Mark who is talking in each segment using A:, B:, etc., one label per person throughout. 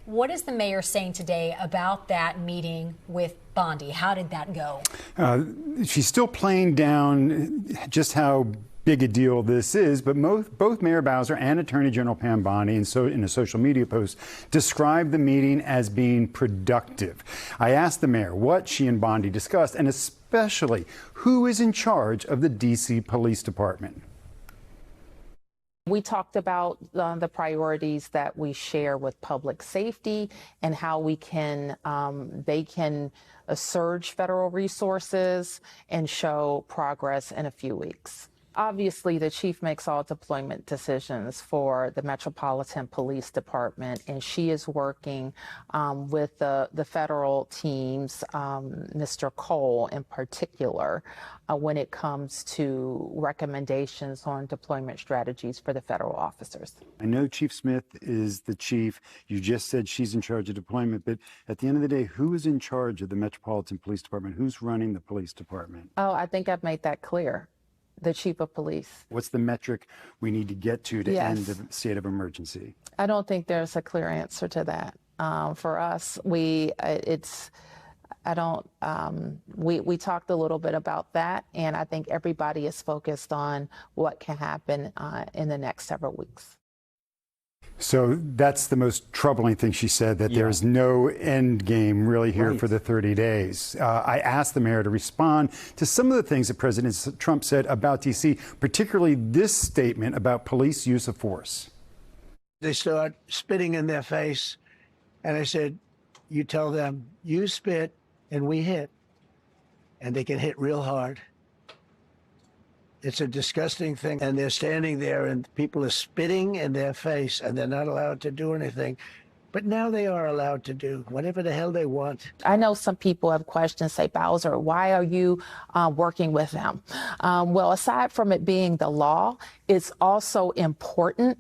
A: What is the mayor saying today about that meeting with Bondi? How did that go?
B: She's still playing down just how big a deal this is, but both Mayor Bowser and Attorney General Pam Bondi, in a social media post, described the meeting as being productive. I asked the mayor what she and Bondi discussed, and especially who is in charge of the D.C. Police Department.
C: We talked about the priorities that we share with public safety and how we can, they can surge federal resources and show progress in a few weeks. Obviously, the chief makes all deployment decisions for the Metropolitan Police Department, and she is working with the federal teams, Mr. Cole in particular, when it comes to recommendations on deployment strategies for the federal officers.
B: I know Chief Smith is the chief. You just said she's in charge of deployment, but at the end of the day, who is in charge of the Metropolitan Police Department? Who's running the police department?
C: Oh, I think I've made that clear. The chief of police.
B: What's the metric we need to get to end the state of emergency?
C: I don't think there's a clear answer to that. For us, we talked a little bit about that, and I think everybody is focused on what can happen in the next several weeks.
B: So that's the most troubling thing she said, that there's no end game really here for the 30 days. I asked the mayor to respond to some of the things that President Trump said about D.C., particularly this statement about police use of force.
D: They start spitting in their face, and I said, you tell them, you spit and we hit, and they can hit real hard. It's a disgusting thing, and they're standing there and people are spitting in their face and they're not allowed to do anything. But now they are allowed to do whatever the hell they want.
C: I know some people have questions, say, Bowser, why are you working with them? Well, aside from it being the law, it's also important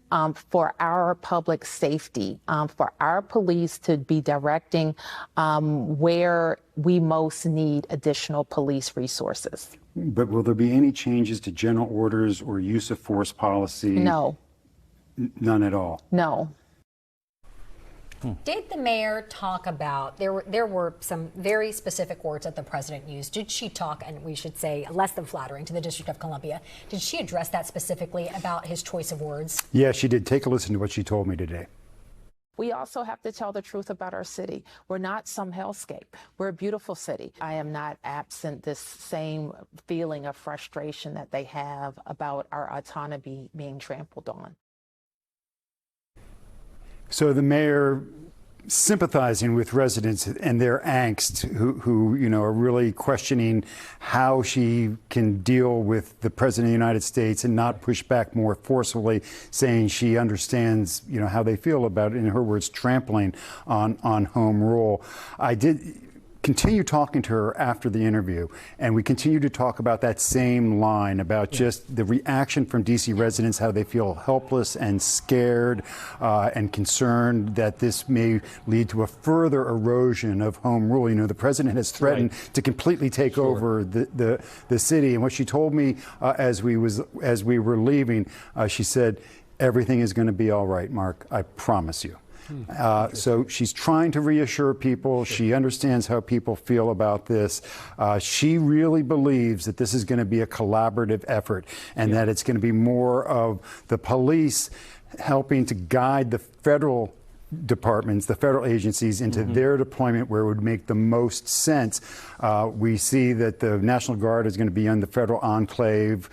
C: for our public safety, for our police to be directing where we most need additional police resources.
B: But will there be any changes to general orders or use of force policy?
C: No.
B: None at all?
C: No.
A: Did the mayor talk about, there were some very specific words that the president used. Did she talk, and we should say less than flattering, to the District of Columbia? Did she address that specifically about his choice of words? Yeah,
B: she did. Take a listen to what she told me today.
C: We also have to tell the truth about our city. We're not some hellscape. We're a beautiful city. I am not absent this same feeling of frustration that they have about our autonomy being trampled on.
B: So the mayor sympathizing with residents and their angst who are really questioning how she can deal with the president of the United States and not push back more forcefully, saying she understands, how they feel about, in her words, trampling on home rule. I did continue talking to her after the interview, and we continue to talk about that same line about just the reaction from D.C. residents, how they feel helpless and scared and concerned that this may lead to a further erosion of home rule. The president has threatened to completely take over the city, and what she told me as we were leaving, she said, everything is going to be all right, Mark, I promise you. So she's trying to reassure people. She understands how people feel about this. She really believes that this is going to be a collaborative effort, and that it's going to be more of the police helping to guide the federal departments, the federal agencies, into their deployment where it would make the most sense. We see that the National Guard is going to be on the federal enclave,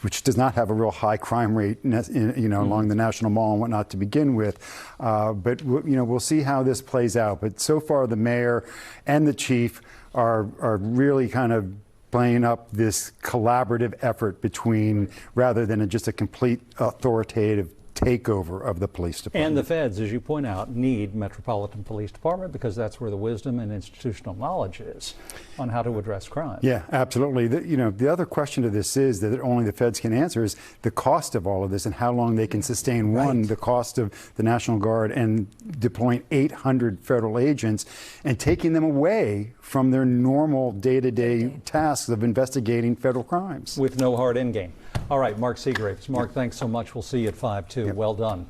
B: which does not have a real high crime rate, along the National Mall and whatnot to begin with. But we'll see how this plays out. But so far, the mayor and the chief are really kind of playing up this collaborative effort between, rather than just a complete authoritative takeover of the police department.
E: And the feds, as you point out, need Metropolitan Police Department because that's where the wisdom and institutional knowledge is on how to address crime.
B: Yeah, absolutely. The other question to this is that only the feds can answer is the cost of all of this and how long they can sustain, the cost of the National Guard and deploying 800 federal agents and taking them away from their normal day-to-day tasks of investigating federal crimes.
E: With no hard end game. All right, Mark Segraves. Mark, thanks so much. We'll see you at 5-2. Well done.